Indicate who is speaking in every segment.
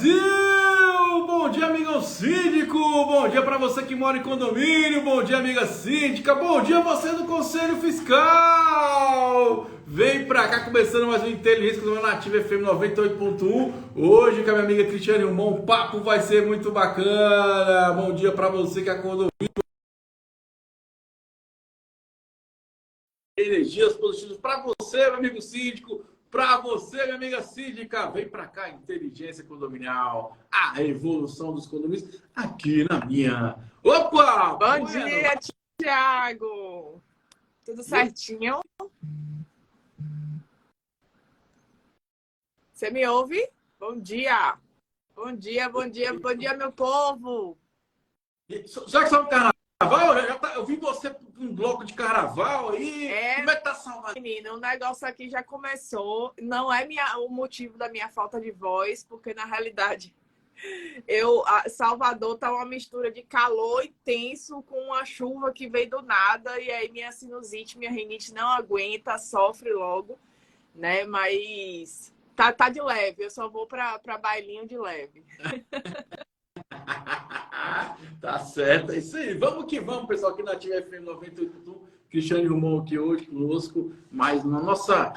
Speaker 1: Brasil! Bom dia, amigão síndico! Bom dia para você que mora em condomínio! Bom dia, amiga síndica! Bom dia, você do Conselho Fiscal! Vem pra cá, começando mais um Inteligência do meu Nativa FM 98.1. Hoje com a minha amiga Cristiane Romão, o papo vai ser muito bacana. Bom dia para você que acordou. Energias positivas para você, meu amigo síndico, para você, minha amiga síndica. Vem para cá, inteligência condominial, a revolução dos condomínios, aqui na minha. Opa!
Speaker 2: Bom
Speaker 1: Bueno.
Speaker 2: dia, Thiago! Tudo certinho? Você me ouve? Bom dia! Bom dia, bom dia, bom dia, meu povo!
Speaker 1: Já que estamos no carnaval, eu vi você para um bloco de carnaval aí. Como é que tá Salvador?
Speaker 2: Menino, o negócio aqui já começou. Não é o motivo da minha falta de voz, porque na realidade Salvador tá uma mistura de calor intenso com uma chuva que veio do nada, e aí minha sinusite, minha rinite não aguenta, sofre logo, né? Mas tá de leve, eu só vou para bailinho de leve.
Speaker 1: Tá certo, é isso aí. Vamos que vamos, pessoal, aqui na Ativa FM 98.1. Cristiane Romão aqui hoje conosco, mas na nossa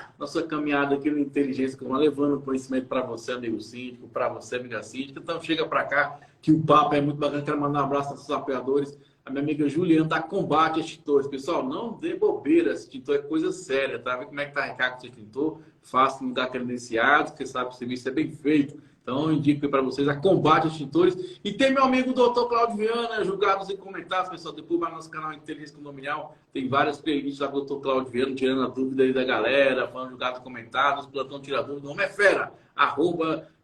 Speaker 1: caminhada aqui no Inteligência, levando conhecimento para você, amigo síndico, para você, amiga síndica. Então chega para cá, que o papo é muito bacana. Quero mandar um abraço aos apoiadores. A minha amiga Juliana da Combate Extintores. Pessoal, não dê bobeira, extintor é coisa séria, tá? Vê como é que tá a recarga do seu extintor, fácil de mudar credenciados, porque sabe que o serviço é bem feito. Então, eu indico para vocês a Combate Extintores. E tem meu amigo Dr. Claudio Viana, julgados e comentados, pessoal. Depois vai no nosso canal Inteligência Condominial. Tem várias playlists lá do Dr. Claudio Viana, tirando a dúvida aí da galera, falando julgados e comentados, plantão tira dúvida. O nome é fera,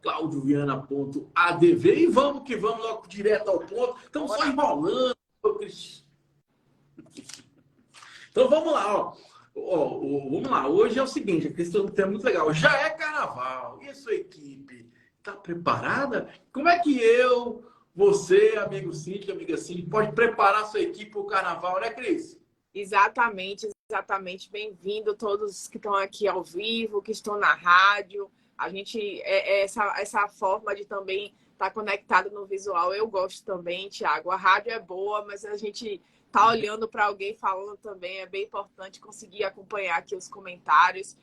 Speaker 1: @claudioviana.adv. E vamos que vamos, logo direto ao ponto. Estamos só enrolando. Então, vamos lá, ó. Vamos lá. Hoje é o seguinte, a questão é muito legal. Já é carnaval. E a sua equipe? Está preparada? Como é que você, amigo síndico, amiga síndica, pode preparar sua equipe para o carnaval, né, Cris?
Speaker 2: Exatamente, exatamente. Bem-vindo todos que estão aqui ao vivo, que estão na rádio. A gente, essa forma de também estar conectado no visual, eu gosto também, Thiago. A rádio é boa, mas a gente tá olhando para alguém falando também, é bem importante conseguir acompanhar aqui os comentários.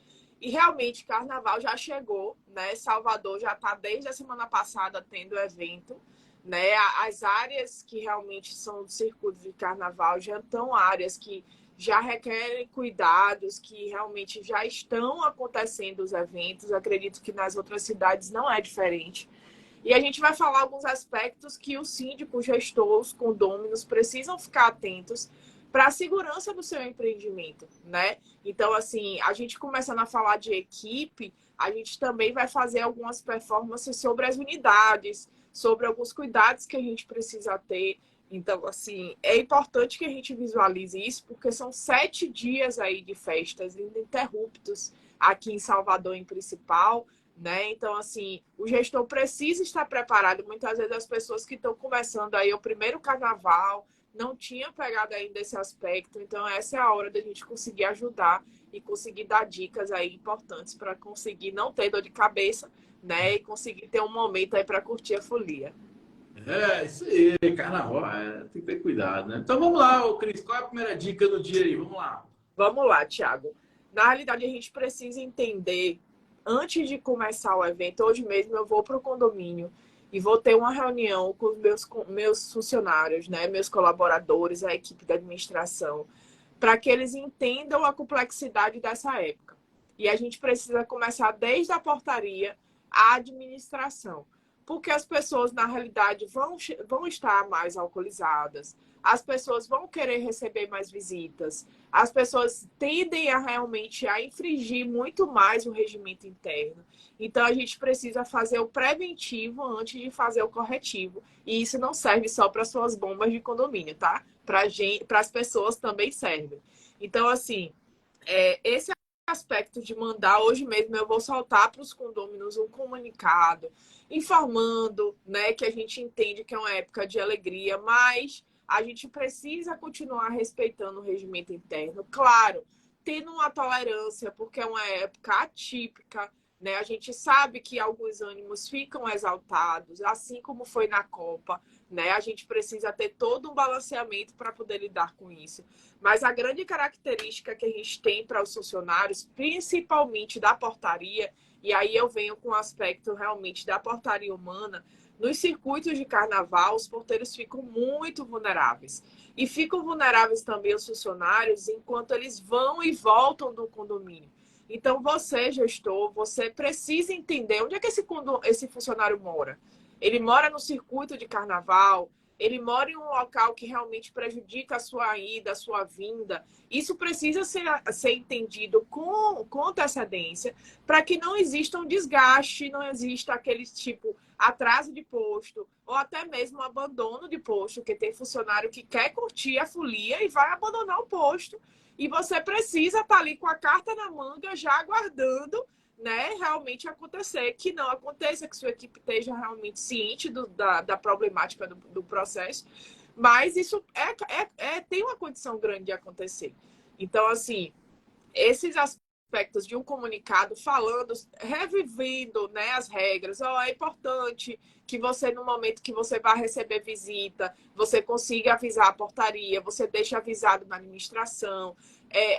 Speaker 2: E realmente, Carnaval já chegou, né? Salvador já está desde a semana passada tendo evento, né? As áreas que realmente são do circuito de Carnaval já estão áreas que já requerem cuidados, que realmente já estão acontecendo os eventos. Acredito que nas outras cidades não é diferente. E a gente vai falar alguns aspectos que o síndico, o gestor, os condôminos precisam ficar atentos para a segurança do seu empreendimento, né? Então, assim, a gente começando a falar de equipe, a gente também vai fazer algumas performances sobre as unidades, sobre alguns cuidados que a gente precisa ter. Então, assim, é importante que a gente visualize isso, porque são 7 dias aí de festas ininterruptos aqui em Salvador, em principal, né? Então, assim, o gestor precisa estar preparado. Muitas vezes as pessoas que estão começando aí o primeiro carnaval não tinham pegado ainda esse aspecto. Então, essa é a hora da gente conseguir ajudar e conseguir dar dicas aí importantes para conseguir não ter dor de cabeça, né? E conseguir ter um momento aí para curtir a folia.
Speaker 1: É, isso aí, carnaval, tem que ter cuidado, né? Então vamos lá, Cris, qual é a primeira dica do dia aí? Vamos lá.
Speaker 2: Vamos lá, Thiago. Na realidade, a gente precisa entender, antes de começar o evento, hoje mesmo eu vou para o condomínio e vou ter uma reunião com os meus funcionários, né, meus colaboradores, a equipe da administração, para que eles entendam a complexidade dessa época. E a gente precisa começar desde a portaria à administração, porque as pessoas, na realidade, vão estar mais alcoolizadas, as pessoas vão querer receber mais visitas, as pessoas tendem a realmente a infringir muito mais o regimento interno. Então, a gente precisa fazer o preventivo antes de fazer o corretivo. E isso não serve só para suas bombas de condomínio, tá? Para as pessoas também serve. Então, assim, esse aspecto de mandar, hoje mesmo eu vou soltar para os condôminos um comunicado informando, né, que a gente entende que é uma época de alegria, mas a gente precisa continuar respeitando o regimento interno. Claro, tendo uma tolerância, porque é uma época atípica, né? A gente sabe que alguns ânimos ficam exaltados, assim como foi na Copa, né? A gente precisa ter todo um balanceamento para poder lidar com isso. Mas a grande característica que a gente tem para os funcionários, principalmente da portaria, e aí eu venho com o aspecto realmente da portaria humana, nos circuitos de carnaval, os porteiros ficam muito vulneráveis. E ficam vulneráveis também os funcionários enquanto eles vão e voltam do condomínio. Então, você, gestor, você precisa entender onde é que esse funcionário mora. Ele mora no circuito de carnaval, ele mora em um local que realmente prejudica a sua ida, a sua vinda. Isso precisa ser entendido com antecedência para que não exista um desgaste, não exista aquele tipo atraso de posto ou até mesmo abandono de posto, que tem funcionário que quer curtir a folia e vai abandonar o posto. E você precisa estar ali com a carta na manga, já aguardando, né, realmente acontecer, que não aconteça, que sua equipe esteja realmente ciente da problemática do processo, mas isso tem uma condição grande de acontecer. Então, assim, esses aspectos de um comunicado falando, revivendo, né, as regras. É importante que você, no momento que você vai receber visita, você consiga avisar a portaria, você deixa avisado na administração.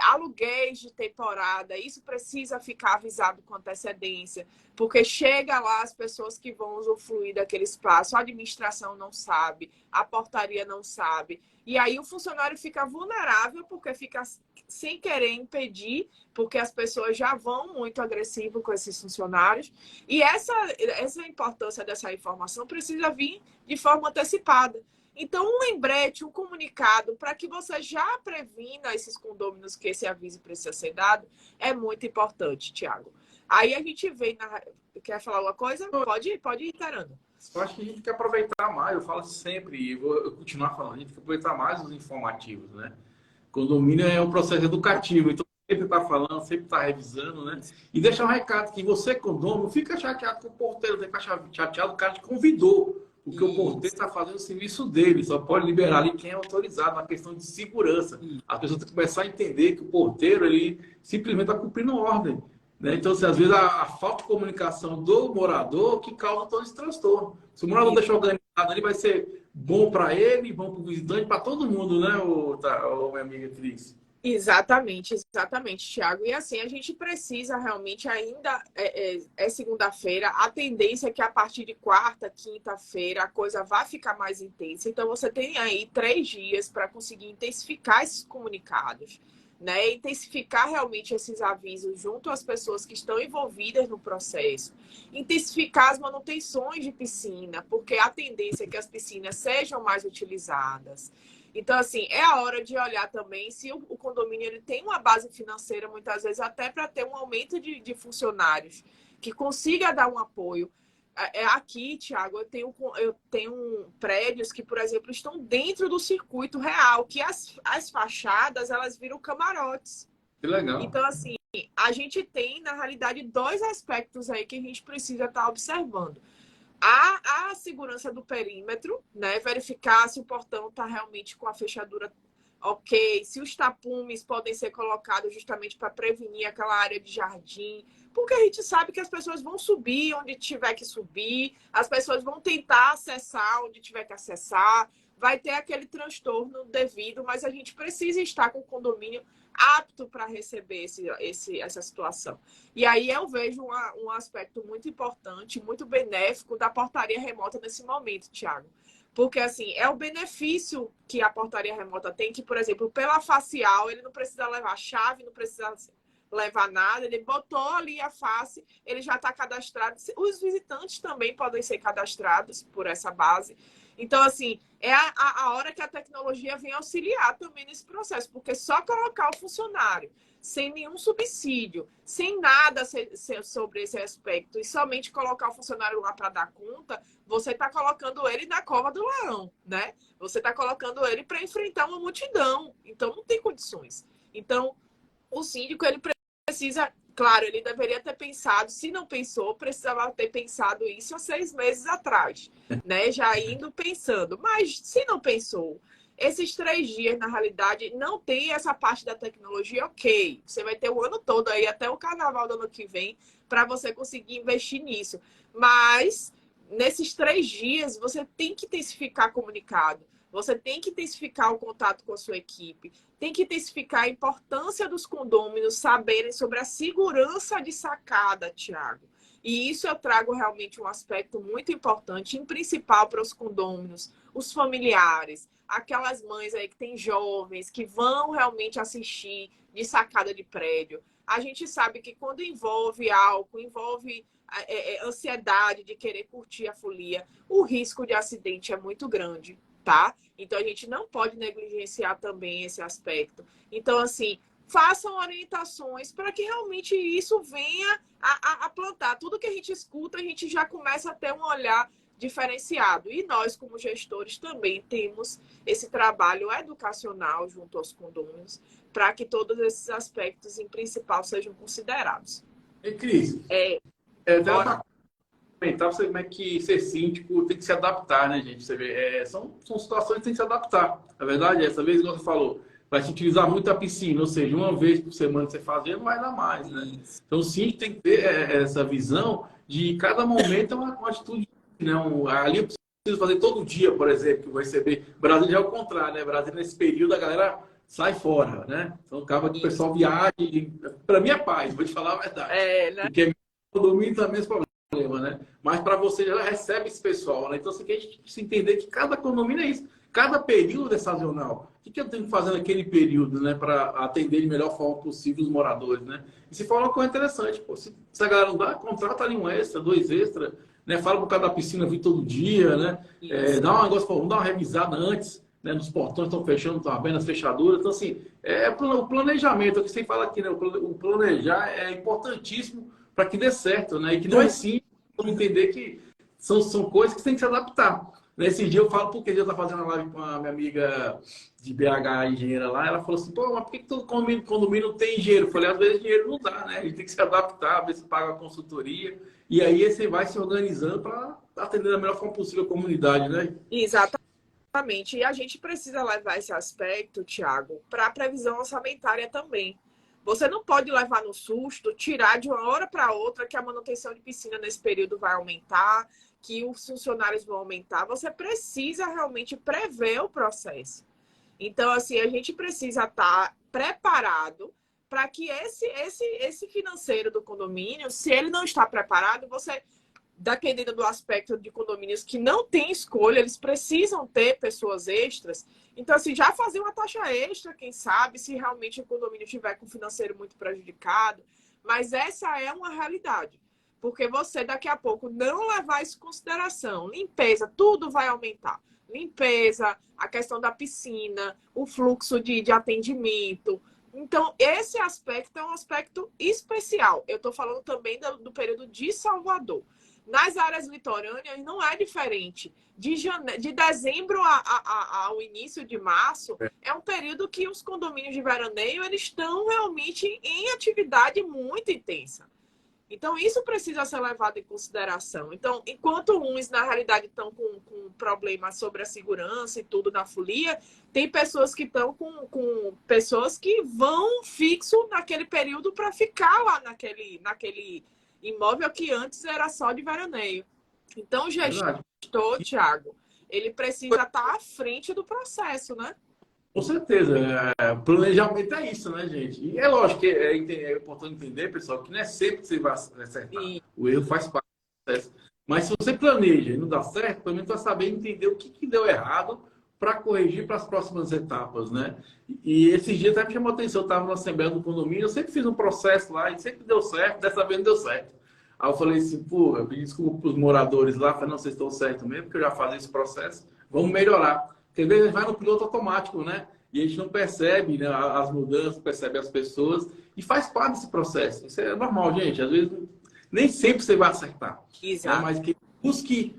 Speaker 2: Aluguéis de temporada, isso precisa ficar avisado com antecedência, porque chega lá as pessoas que vão usufruir daquele espaço, a administração não sabe, a portaria não sabe, e aí o funcionário fica vulnerável porque fica sem querer impedir, porque as pessoas já vão muito agressivo com esses funcionários, e essa importância dessa informação precisa vir de forma antecipada. Então, um lembrete, um comunicado, para que você já previna esses condôminos que esse aviso precisa ser dado, é muito importante, Tiago. Aí a gente vem na... Quer falar alguma coisa? Pode ir, Caramba.
Speaker 1: Eu acho que a gente tem que aproveitar mais, eu falo sempre, e vou continuar falando, a gente tem que aproveitar mais os informativos, né? Condomínio é um processo educativo, então sempre está falando, sempre está revisando, né? E deixar um recado que você, condomínio, não fica chateado com o porteiro, não fica chateado, o cara te convidou. Porque o porteiro está fazendo o serviço dele, só pode liberar ali quem é autorizado, na questão de segurança. As pessoas têm que começar a entender que o porteiro, ele simplesmente está cumprindo ordem. Né? Então, assim, às vezes, a falta de comunicação do morador que causa todo esse transtorno. Se o morador deixar organizado, ele vai ser bom para ele, bom para o visitante, para todo mundo, né, minha amiga Cris?
Speaker 2: Exatamente, Thiago. E assim, a gente precisa realmente ainda, segunda-feira, a tendência é que a partir de quarta, quinta-feira, a coisa vai ficar mais intensa. Então, você tem aí 3 dias para conseguir intensificar esses comunicados, né? Intensificar realmente esses avisos junto às pessoas que estão envolvidas no processo. Intensificar as manutenções de piscina, porque a tendência é que as piscinas sejam mais utilizadas. Então, assim, é a hora de olhar também se o condomínio ele tem uma base financeira, muitas vezes, até para ter um aumento de funcionários, que consiga dar um apoio. Aqui, Tiago, eu tenho prédios que, por exemplo, estão dentro do circuito real, que as fachadas, elas viram camarotes.
Speaker 1: Que legal.
Speaker 2: Então, assim, a gente tem, na realidade, 2 aspectos aí que a gente precisa estar observando. A segurança do perímetro, né? Verificar se o portão está realmente com a fechadura ok, se os tapumes podem ser colocados justamente para prevenir aquela área de jardim, porque a gente sabe que as pessoas vão subir onde tiver que subir, as pessoas vão tentar acessar onde tiver que acessar, vai ter aquele transtorno devido, mas a gente precisa estar com o condomínio apto para receber essa situação. E aí eu vejo um aspecto muito importante, muito benéfico da portaria remota nesse momento, Tiago. Porque, assim, é o benefício que a portaria remota tem, que, por exemplo, pela facial, ele não precisa levar chave, não precisa levar nada, ele botou ali a face, ele já está cadastrado. Os visitantes também podem ser cadastrados por essa base. Então, assim, é a hora que a tecnologia vem auxiliar também nesse processo, porque só colocar o funcionário sem nenhum subsídio, sem nada sobre esse aspecto, e somente colocar o funcionário lá para dar conta, você está colocando ele na cova do leão, né? Você está colocando ele para enfrentar uma multidão. Então, não tem condições. Então, o síndico, ele precisa... Claro, ele deveria ter pensado, se não pensou, precisava ter pensado isso há 6 meses atrás, né? Já indo pensando. Mas se não pensou, Esses 3 dias, na realidade, não tem essa parte da tecnologia, ok. Você vai ter o ano todo aí, até o carnaval do ano que vem, para você conseguir investir nisso. Mas, nesses 3 dias, você tem que intensificar comunicado. Você tem que intensificar o contato com a sua equipe. Tem que intensificar a importância dos condôminos saberem sobre a segurança de sacada, Thiago. E isso eu trago realmente um aspecto muito importante, em principal para os condôminos, os familiares, aquelas mães aí que têm jovens, que vão realmente assistir de sacada de prédio. A gente sabe que quando envolve álcool, envolve ansiedade de querer curtir a folia, o risco de acidente é muito grande, tá? Então a gente não pode negligenciar também esse aspecto. Então, assim, façam orientações para que realmente isso venha a plantar. Tudo que a gente escuta, a gente já começa a ter um olhar diferenciado. E nós, como gestores, também temos esse trabalho educacional junto aos condôminos para que todos esses aspectos, em principal, sejam considerados.
Speaker 1: E, Cris, comentar você como é que ser síndico tem que se adaptar, né, gente? Você vê, são situações que tem que se adaptar. Na verdade, essa vez, igual você falou, vai se utilizar muito a piscina, ou seja, uma vez por semana você fazer, não vai dar mais, né? Então, o síndico tem que ter essa visão de cada momento é uma atitude, né? Ali eu preciso fazer todo dia, por exemplo, que eu vou receber. Brasília já é o contrário, né? Brasília, nesse período, a galera sai fora, né? Então, acaba que o pessoal viaja. Para mim é paz, vou te falar a verdade.
Speaker 2: Né?
Speaker 1: Porque o domínio também é esse problema, né? Mas para você já recebe esse pessoal, né? Então você tem que se entender que cada condomínio é isso. Cada período é sazonal. O que eu tenho que fazer naquele período, né? Para atender de melhor forma possível os moradores, né? E se for uma coisa interessante, pô, se a galera não dá, contrata ali um extra, 2 extras, né? Fala pro cara da piscina vir todo dia, né? Dá um negócio, vamos dar uma revisada antes, né? Nos portões estão fechando, estão abrindo as fechaduras. Então, assim, o planejamento, o que você fala aqui, né? O planejar é importantíssimo para que dê certo, né? E que não é simples, entender que são coisas que tem que se adaptar. Nesse dia eu falo, porque eu estava fazendo uma live com a minha amiga de BH, engenheira lá, ela falou assim, pô, mas por que todo condomínio não tem engenheiro? Eu falei, às vezes dinheiro não dá, né? A gente tem que se adaptar, ver se paga a consultoria, e aí você vai se organizando para atender da melhor forma possível a comunidade, né?
Speaker 2: Exatamente. E a gente precisa levar esse aspecto, Thiago, para a previsão orçamentária também. Você não pode levar no susto, tirar de uma hora para outra que a manutenção de piscina nesse período vai aumentar, que os funcionários vão aumentar. Você precisa realmente prever o processo. Então, assim, a gente precisa estar preparado para que esse financeiro do condomínio, se ele não está preparado, você, dependendo do aspecto de condomínios que não tem escolha, eles precisam ter pessoas extras. Então, assim, já fazer uma taxa extra, quem sabe, se realmente o condomínio estiver com o financeiro muito prejudicado. Mas essa é uma realidade. Porque você, daqui a pouco, não levar isso em consideração. Limpeza, tudo vai aumentar. Limpeza, a questão da piscina, o fluxo de atendimento. Então, esse aspecto é um aspecto especial. Eu estou falando também do período de Salvador. Nas áreas litorâneas não é diferente. De dezembro ao início de março, é um período que os condomínios de veraneio eles estão realmente em atividade muito intensa. Então, isso precisa ser levado em consideração. Então, enquanto uns, na realidade, estão com problemas sobre a segurança e tudo na folia, tem pessoas que estão com pessoas que vão fixo naquele período para ficar lá naquele imóvel que antes era só de veraneio. Então, o gestor, Thiago, ele precisa estar à frente do processo, né?
Speaker 1: Com certeza. Planejamento é isso, né, gente? E é lógico que é importante entender, pessoal, que não é sempre que você vai acertar. O erro faz parte do processo. Mas se você planeja e não dá certo, pelo menos vai saber entender o que deu errado para corrigir para as próximas etapas, né? E esses dias até me chamou a atenção, eu estava na Assembleia do Condomínio, eu sempre fiz um processo lá e sempre deu certo, dessa vez não deu certo. Aí eu falei assim, pô, eu pedi desculpa para os moradores lá, falei, não, vocês estão certos mesmo, porque eu já fazia esse processo, vamos melhorar. Porque às vezes vai no piloto automático, né? E a gente não percebe, né, as mudanças, percebe as pessoas e faz parte desse processo. Isso é normal, gente. Às vezes nem sempre você vai acertar.
Speaker 2: Exato.
Speaker 1: Né? Mas que busque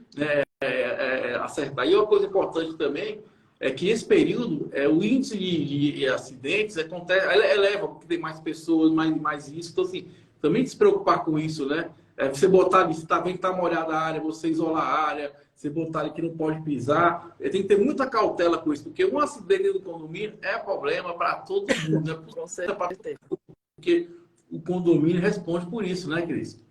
Speaker 1: acertar. E uma coisa importante também é que esse período, o índice de acidentes eleva, porque tem mais pessoas, mais risco. Então, assim, também se preocupar com isso, né? Você botar, se tá bem que tá molhada a área, você isolar a área. você botar ali que não pode pisar. Tem que ter muita cautela com isso, porque um acidente do condomínio é problema para todo mundo, né?
Speaker 2: Com certeza.
Speaker 1: Porque o condomínio responde por isso, né, Cris?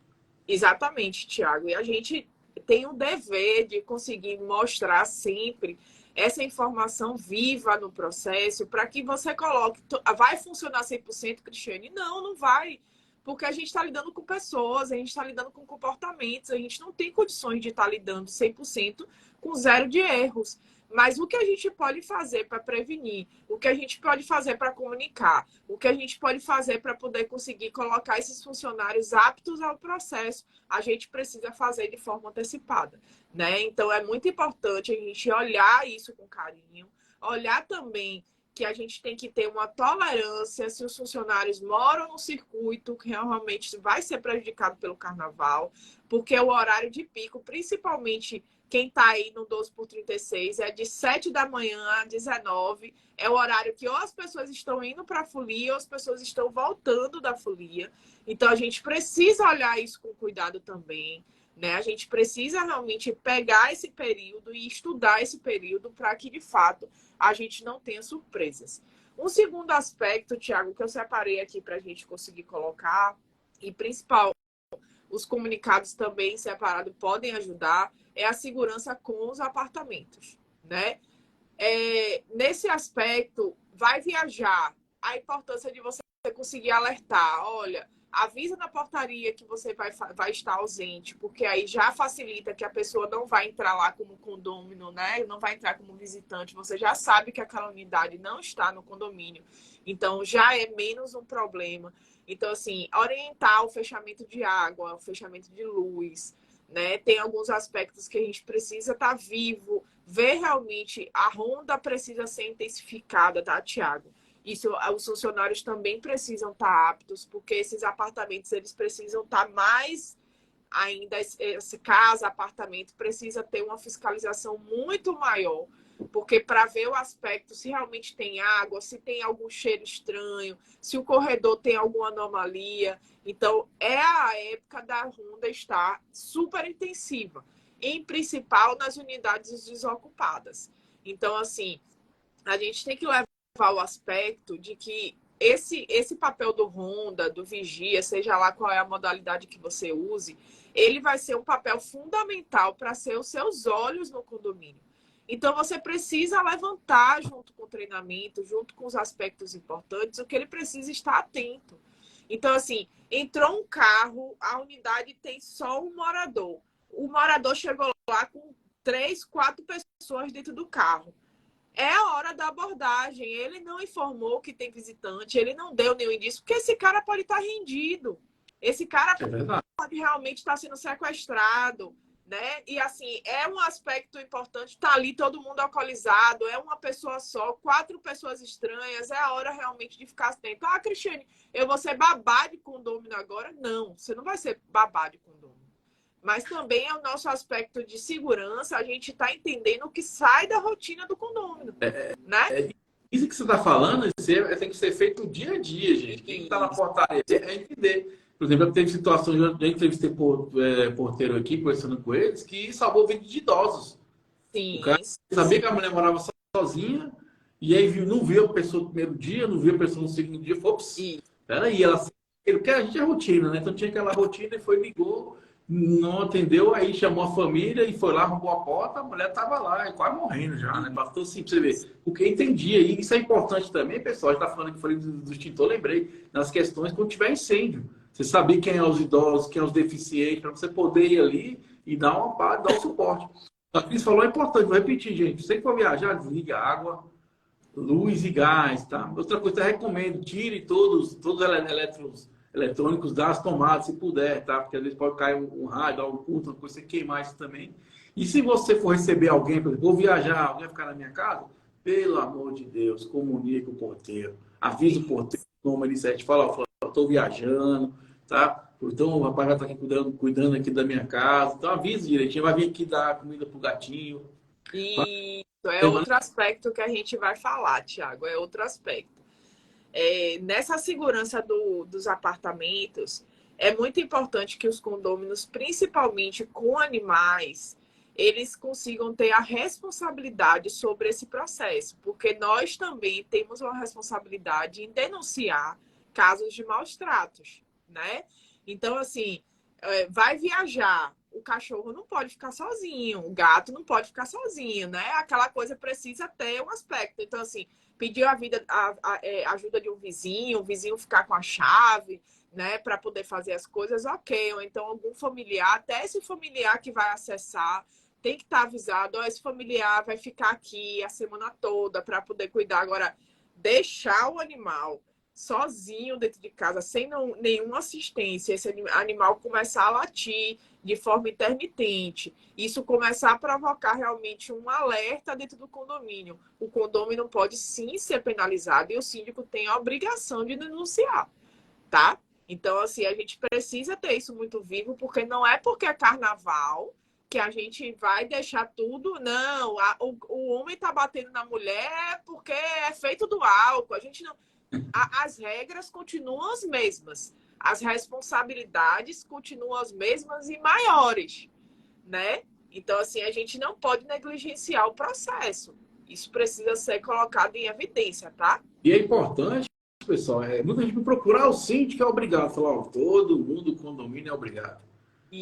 Speaker 2: Exatamente, Tiago. E a gente tem o dever de conseguir mostrar sempre essa informação viva no processo para que você coloque. Vai funcionar 100%, Cristiane? Não, não vai. Porque a gente está lidando com pessoas, a gente está lidando com comportamentos, a gente não tem condições de estar lidando 100% com zero de erros. Mas o que a gente pode fazer para prevenir? O que a gente pode fazer para comunicar? O que a gente pode fazer para poder conseguir colocar esses funcionários aptos ao processo? A gente precisa fazer de forma antecipada, né? Então, é muito importante a gente olhar isso com carinho, olhar também que a gente tem que ter uma tolerância se os funcionários moram no circuito, que realmente vai ser prejudicado pelo carnaval, porque o horário de pico, principalmente quem está aí no 12x36, é de 7 da manhã a 19, é o horário que ou as pessoas estão indo para a folia ou as pessoas estão voltando da folia. Então, a gente precisa olhar isso com cuidado também, né? A gente precisa realmente pegar esse período e estudar esse período para que, de fato, a gente não tenha surpresas. Um segundo aspecto, Tiago, que eu separei aqui para a gente conseguir colocar, e principal, os comunicados também separados podem ajudar, é a segurança com os apartamentos, né? Nesse aspecto, vai viajar, a importância de você conseguir alertar, olha, avisa na portaria que você vai estar ausente, porque aí já facilita que a pessoa não vai entrar lá como condômino, né? Não vai entrar como visitante. Você já sabe que aquela unidade não está no condomínio. Então, já é menos um problema. Então, assim, orientar o fechamento de água, o fechamento de luz, né? Tem alguns aspectos que a gente precisa estar vivo, ver realmente a ronda precisa ser intensificada, tá, Tiago? Isso, os funcionários também precisam estar aptos, porque esses apartamentos eles precisam estar mais ainda, essa casa, apartamento, precisa ter uma fiscalização muito maior, porque para ver o aspecto, se realmente tem água, se tem algum cheiro estranho, se o corredor tem alguma anomalia. Então, é a época da ronda estar super intensiva, em principal nas unidades desocupadas. Então, assim, a gente tem que levar o aspecto de que esse papel do ronda, do vigia, seja lá qual é a modalidade que você use, ele vai ser um papel fundamental para ser os seus olhos no condomínio. Então, você precisa levantar junto com o treinamento, junto com os aspectos importantes, o que ele precisa estar atento. Então, assim, entrou um carro, a unidade tem só um morador. O morador chegou lá com 3, 4 pessoas dentro do carro. É a hora da abordagem. Ele não informou que tem visitante, ele não deu nenhum indício, porque esse cara pode estar rendido. Esse cara pode realmente estar sendo sequestrado, né? E assim, é um aspecto importante, tá ali todo mundo alcoolizado, é uma pessoa só, 4 pessoas estranhas, é a hora realmente de ficar atento. Ah, Cristiane, eu vou ser babá de condômino agora? Não, você não vai ser babá de condômino. Mas também é o nosso aspecto de segurança, a gente está entendendo o que sai da rotina do condômino, né?
Speaker 1: Isso que você está falando, tem que ser feito dia a dia, gente. Quem está na portaria é entender. Por exemplo, teve situações, eu já entrevistei porteiro aqui, conversando com eles, que salvou vida de idosos.
Speaker 2: Sim.
Speaker 1: O cara sabia que a mulher morava sozinha, e aí não viu a pessoa no primeiro dia, não viu a pessoa no segundo dia, falou, peraí, porque a gente é rotina, né? Então tinha aquela rotina e foi, ligou, não atendeu, aí chamou a família e foi lá, arrombou a porta, a mulher estava lá, quase morrendo já, né? Bastou assim, pra você ver. Porque entendia, e isso é importante também, pessoal, a gente está falando que foi do extintor, lembrei, nas questões quando tiver incêndio. Você saber quem é os idosos, quem é os deficientes, para você poder ir ali e dar uma parte, dar o suporte. A Cris falou, é importante, vou repetir, gente. Você que for viajar, desliga água, luz e gás, tá? Outra coisa, eu recomendo, tire todos os eletrônicos das tomadas, se puder, tá? Porque às vezes pode cair um raio, um curto, uma coisa, você queimar isso também. E se você for receber alguém, por exemplo, vou viajar, alguém vai ficar na minha casa, pelo amor de Deus, comunique o porteiro. Avisa o porteiro, toma iniciativa, fala, estou viajando, tá? Então o rapaz vai estar aqui cuidando aqui da minha casa. Então avisa direitinho, vai vir aqui dar comida pro gatinho.
Speaker 2: Isso é outro aspecto que a gente vai falar, Tiago, é outro aspecto. Nessa segurança dos apartamentos, é muito importante que os condôminos, principalmente com animais, eles consigam ter a responsabilidade sobre esse processo, porque nós também temos uma responsabilidade em denunciar casos de maus tratos, né? Então, assim, vai viajar, o cachorro não pode ficar sozinho, o gato não pode ficar sozinho, né? Aquela coisa precisa ter um aspecto. Então, assim, pedir a ajuda de um vizinho, o vizinho ficar com a chave, né, para poder fazer as coisas, ok. Ou então algum familiar, até esse familiar que vai acessar, tem que estar avisado, ó, esse familiar vai ficar aqui a semana toda para poder cuidar. Agora, deixar o animal sozinho dentro de casa, sem nenhuma assistência, esse animal começar a latir de forma intermitente, isso começar a provocar realmente um alerta dentro do condomínio. O condomínio pode sim ser penalizado e o síndico tem a obrigação de denunciar, tá? Então, assim, a gente precisa ter isso muito vivo, porque não é carnaval que a gente vai deixar tudo. Não, o homem tá batendo na mulher porque é feito do álcool. A gente não... As regras continuam as mesmas. As responsabilidades continuam as mesmas e maiores, né? Então, assim, a gente não pode negligenciar o processo. Isso precisa ser colocado em evidência, tá?
Speaker 1: E é importante, pessoal, muita gente me procurar o síndico é obrigado. Falar, ó, todo mundo do condomínio é obrigado.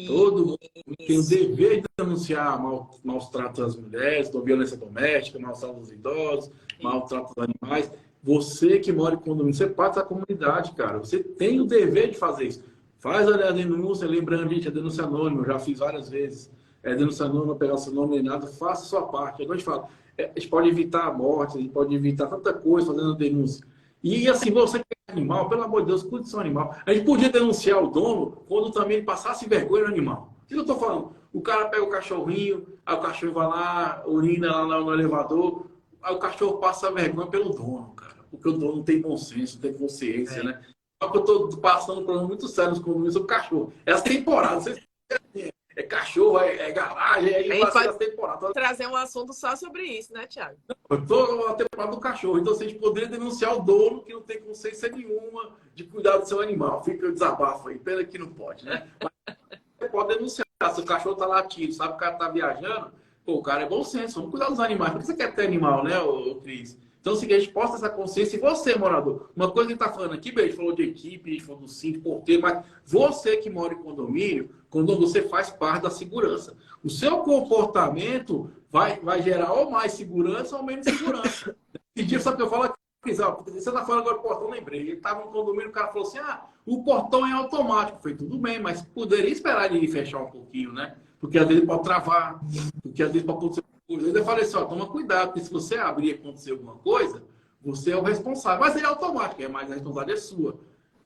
Speaker 1: Todo mundo tem o dever de denunciar maus tratos às mulheres, violência doméstica, maus tratos dos idosos, maus tratos dos animais. Você que mora em condomínio, você é parte da comunidade, cara. Você tem o dever de fazer isso. Faz a denúncia, lembrando, gente, a denúncia anônima, eu já fiz várias vezes. Denúncia anônima, pegar seu nome nem nada, faça a sua parte. Agora a gente fala, a gente pode evitar a morte, a gente pode evitar tanta coisa fazendo a denúncia. E assim, você que é animal, pelo amor de Deus, cuide do seu animal. A gente podia denunciar o dono quando também ele passasse vergonha no animal. O que eu estou falando? O cara pega o cachorrinho, aí o cachorro vai lá, urina lá no elevador, aí o cachorro passa vergonha pelo dono, cara. Porque o dono não tem bom senso, não tem consciência, né? Só que eu estou passando um problema muito sério nos condomínios sobre cachorro. Essa temporada, não sei se é cachorro, é garagem, é essa temporada.
Speaker 2: Trazer um assunto só sobre isso, né, Thiago?
Speaker 1: Eu estou na temporada do cachorro, então a gente poderia denunciar o dono que não tem consciência nenhuma de cuidar do seu animal. Fica o desabafo aí, pena que não pode, né? Mas você pode denunciar. Se o cachorro está latindo, sabe que o cara está viajando, pô, o cara é bom senso, vamos cuidar dos animais. Por que você quer ter animal, né, Cris? Então, se a gente possa essa consciência, e você, morador, uma coisa que a gente está falando aqui, a gente falou de equipe, a gente falou do síndico, porteiro, mas você que mora em condomínio, quando você faz parte da segurança. O seu comportamento vai gerar ou mais segurança ou menos segurança. Esse dia, sabe o que eu falo aqui? Você está falando agora do portão, lembrei. Ele estava no condomínio, o cara falou assim, o portão é automático. Foi tudo bem, mas poderia esperar ele fechar um pouquinho, né? Porque às vezes pode travar, porque às vezes pode acontecer coisa. Eu falei assim, toma cuidado, porque se você abrir e acontecer alguma coisa, você é o responsável. Mas ele é automático, mas a responsabilidade é sua.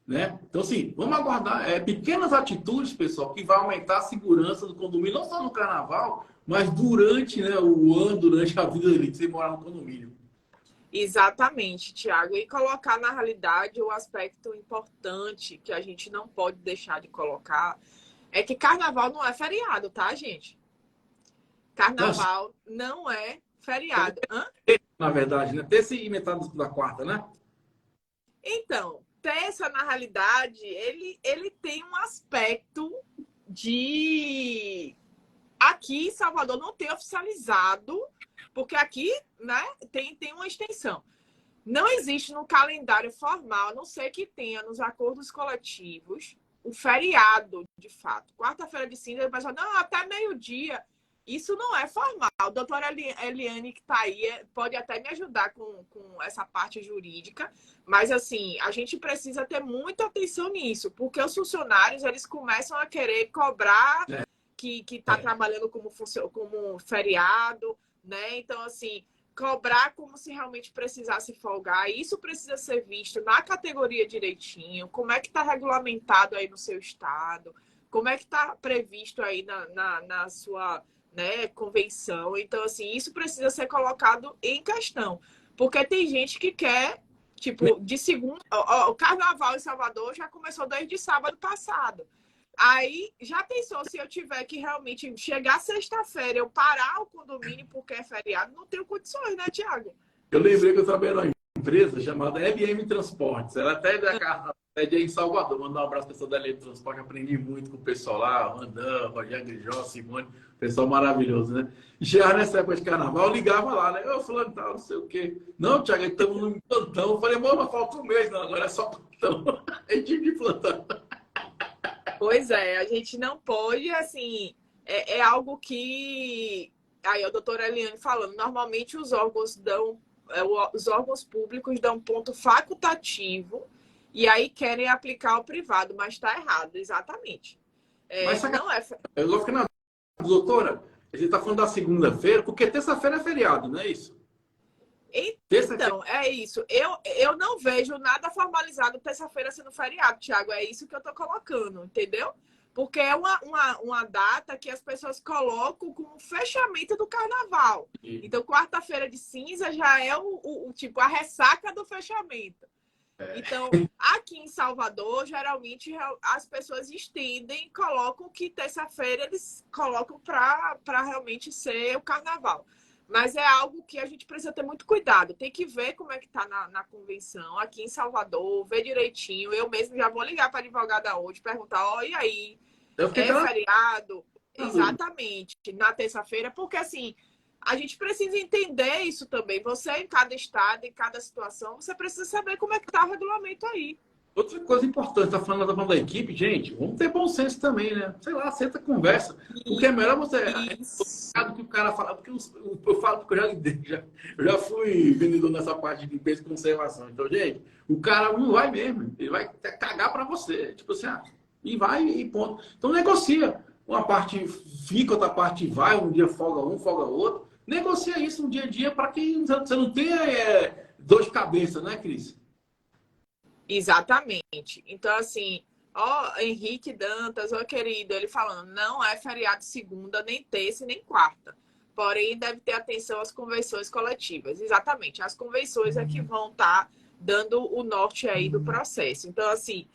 Speaker 1: Né? Então, assim, vamos aguardar pequenas atitudes, pessoal, que vai aumentar a segurança do condomínio, não só no carnaval, mas durante, né, o ano, durante a vida ali, que você morar no condomínio.
Speaker 2: Exatamente, Thiago. E colocar na realidade o aspecto importante que a gente não pode deixar de colocar é que carnaval não é feriado, tá, gente? Carnaval não é feriado. Hã?
Speaker 1: Na verdade, né? Terça e metade da quarta, né?
Speaker 2: Então, terça, na realidade, ele tem um aspecto de... Aqui em Salvador não tem oficializado, porque aqui, né, tem uma extensão. Não existe no calendário formal, a não ser que tenha nos acordos coletivos, o feriado, de fato. Quarta-feira de cinza, o pessoal, não, até meio-dia. Isso não é formal. A doutora Eliane, que está aí, pode até me ajudar com essa parte jurídica, mas, assim, a gente precisa ter muita atenção nisso, porque os funcionários, eles começam a querer cobrar que está trabalhando como feriado, né? Então, assim, cobrar como se realmente precisasse folgar. Isso precisa ser visto na categoria direitinho, como é que está regulamentado aí no seu estado, como é que está previsto aí na sua... né, convenção. Então, assim, isso precisa ser colocado em questão. Porque tem gente que quer, tipo, de segunda... O carnaval em Salvador já começou desde sábado passado. Aí, já pensou se eu tiver que realmente chegar sexta-feira, eu parar o condomínio porque é feriado? Não tenho condições, né, Thiago?
Speaker 1: Eu lembrei que eu trabalhei numa empresa chamada MM Transportes. Ela até da carnaval é dia em Salvador. Mandar um abraço para o pessoal da Lei do Transporte. Aprendi muito com o pessoal lá, Randan, Rogério Grijó, Simone. Pessoal maravilhoso, né? E chegava nessa época de carnaval, eu ligava lá, né? Eu falando tal, não sei o quê. Não, Thiago, estamos no plantão. Eu falei, mas falta um mês, não, agora é só plantão. É time de plantão.
Speaker 2: Pois é, a gente não pode, assim, é algo que. Aí a doutora Eliane falando, normalmente os órgãos os órgãos públicos dão ponto facultativo e aí querem aplicar o privado, mas está errado, exatamente.
Speaker 1: Mas
Speaker 2: Não é.
Speaker 1: eu vou ficar na doutora, a gente está falando da segunda-feira, porque terça-feira é feriado, não é isso?
Speaker 2: Então, é isso. Eu não vejo nada formalizado terça-feira sendo feriado, Thiago. É isso que eu estou colocando, entendeu? Porque é uma data que as pessoas colocam como fechamento do carnaval. Então, quarta-feira de cinza já é tipo a ressaca do fechamento. Então, aqui em Salvador, geralmente as pessoas estendem, colocam que terça-feira eles colocam para realmente ser o carnaval. Mas é algo que a gente precisa ter muito cuidado. Tem que ver como é que está na convenção aqui em Salvador, ver direitinho. Eu mesmo já vou ligar para a advogada hoje, perguntar, ó, e aí? É feriado? Exatamente, na terça-feira, porque assim, a gente precisa entender isso também. Você, em cada estado, em cada situação, você precisa saber como é que está o regulamento aí.
Speaker 1: Outra coisa importante, tá falando da equipe, gente, vamos ter bom senso também, né? Sei lá, senta, conversa. Porque é melhor você... do que o cara fala, porque eu falo porque eu já fui vendedor nessa parte de limpeza e conservação. Então, gente, o cara não vai mesmo, ele vai cagar para você. Tipo assim, e vai e ponto. Então, negocia. Uma parte fica, outra parte vai, um dia folga um, folga outro. Negocia isso no dia a dia para que você não tenha dor de cabeça, né, Cris?
Speaker 2: Exatamente. Então, assim, ó, Henrique Dantas, ó, querido, ele falando, não é feriado segunda, nem terça, nem quarta. Porém, deve ter atenção às convenções coletivas. Exatamente. As convenções é que vão estar dando o norte aí do processo. Então, assim,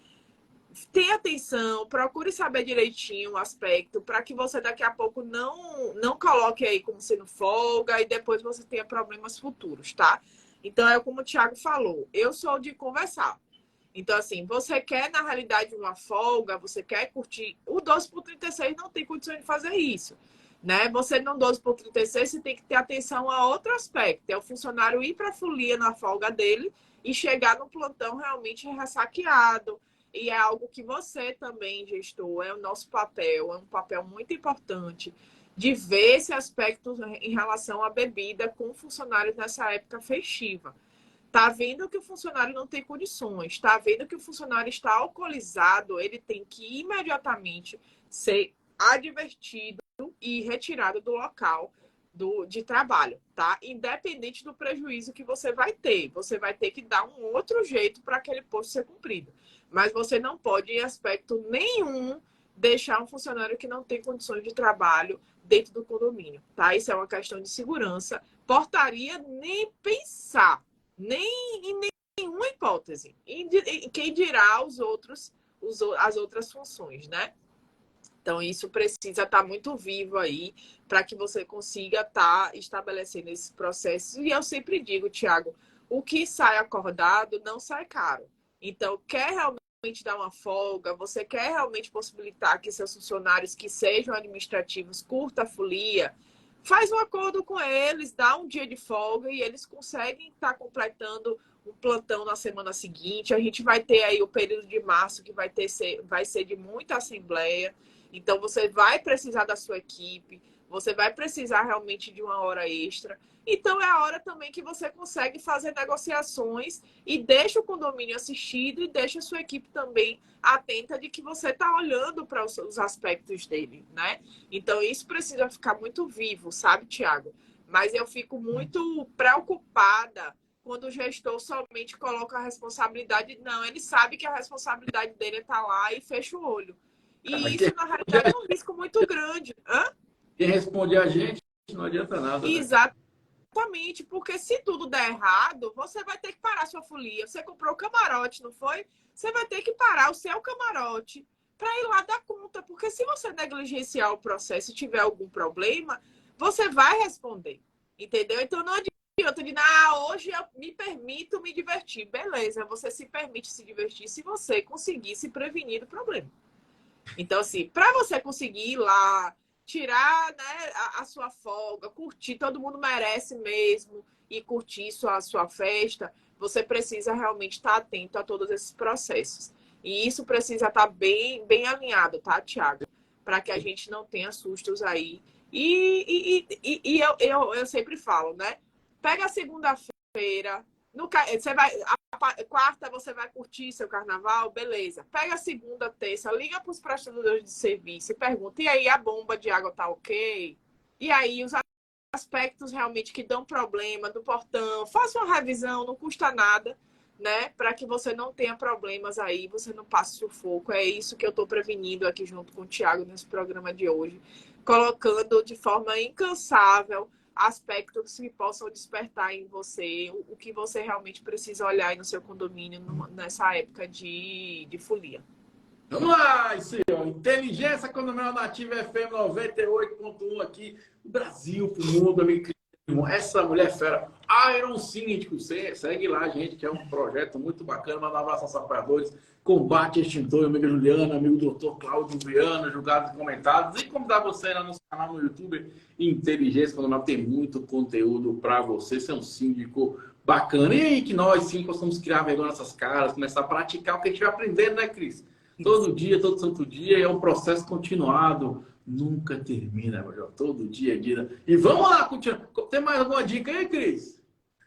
Speaker 2: tenha atenção, procure saber direitinho o aspecto, para que você daqui a pouco não coloque aí como sendo folga e depois você tenha problemas futuros, tá? Então, é como o Thiago falou, eu sou de conversar. Então, assim, você quer, na realidade, uma folga, você quer curtir. O 12/36 não tem condições de fazer isso, né? Você não 12/36, você tem que ter atenção a outro aspecto. É o funcionário ir para a folia na folga dele e chegar no plantão realmente ressaqueado. E é algo que você também, gestor, é o nosso papel, é um papel muito importante de ver esse aspecto em relação à bebida com funcionários nessa época festiva. Está vendo que o funcionário não tem condições, está vendo que o funcionário está alcoolizado, ele tem que imediatamente ser advertido e retirado do local de trabalho, tá? Independente do prejuízo que você vai ter que dar um outro jeito para aquele posto ser cumprido. Mas você não pode, em aspecto nenhum, deixar um funcionário que não tem condições de trabalho dentro do condomínio, tá? Isso é uma questão de segurança. Portaria, nem pensar. Nem em nenhuma hipótese. E quem dirá as outras funções, né? Então, isso precisa estar muito vivo aí para que você consiga estar estabelecendo esse processo. E eu sempre digo, Thiago, o que sai acordado não sai caro. Então, quer realmente dar uma folga, você quer realmente possibilitar que seus funcionários que sejam administrativos curtam a folia, faz um acordo com eles, dá um dia de folga e eles conseguem estar completando um plantão na semana seguinte. A gente vai ter aí o período de março que vai ser de muita assembleia. Então, você vai precisar da sua equipe, você vai precisar realmente de uma hora extra. Então, é a hora também que você consegue fazer negociações e deixa o condomínio assistido e deixa a sua equipe também atenta de que você está olhando para os aspectos dele, né? Então, isso precisa ficar muito vivo, sabe, Thiago? Mas eu fico muito preocupada quando o gestor somente coloca a responsabilidade. Não, ele sabe que a responsabilidade dele é estar lá e fecha o olho. E isso, na realidade, é um risco muito grande.
Speaker 1: Quem responde a gente não adianta nada. Né?
Speaker 2: Exatamente, porque se tudo der errado, você vai ter que parar sua folia. Você comprou o camarote, não foi? Você vai ter que parar o seu camarote para ir lá dar conta. Porque se você negligenciar o processo e tiver algum problema, você vai responder. Entendeu? Então não adianta adianta de, hoje eu me permito me divertir. Beleza, você se permite se divertir se você conseguir se prevenir do problema. Então, assim, para você conseguir ir lá, tirar, né, a sua folga, curtir, todo mundo merece mesmo, e curtir sua festa, você precisa realmente estar atento a todos esses processos. E isso precisa estar bem, bem alinhado, tá, Thiago? Para que a gente não tenha sustos aí. E eu sempre falo, né? Pega a segunda-feira, você vai, quarta você vai curtir seu carnaval, beleza. Pega a segunda, terça, liga para os prestadores de serviço e pergunta, e aí a bomba de água tá ok? E aí os aspectos realmente que dão problema do portão, faça uma revisão, não custa nada, né? Para que você não tenha problemas aí, você não passe sufoco. É isso que eu estou prevenindo aqui junto com o Thiago nesse programa de hoje, colocando de forma incansável aspectos que possam despertar em você o que você realmente precisa olhar aí no seu condomínio nessa época de folia.
Speaker 1: Vamos lá, isso aí, ó. Inteligência Condominial Nativa FM 98.1 aqui, do Brasil, pro mundo, amigo. Essa mulher fera, Iron Síndico, você segue lá, gente, que é um projeto muito bacana. Manda um abraço aos apoiadores. Combate Extintor, amiga Juliana, amigo Dr. Cláudio Viana, julgados e comentados. E convidar você lá no canal no YouTube, Inteligência Condominial, tem muito conteúdo para você. Você é um síndico bacana. E aí que nós, sim, possamos criar vergonha nessas caras, começar a praticar o que a gente vai aprendendo, né, Cris? Todo dia, todo santo dia, é um processo continuado. Nunca termina, Major. Todo dia, dia. E vamos lá, continuar. Tem mais alguma dica aí, Cris?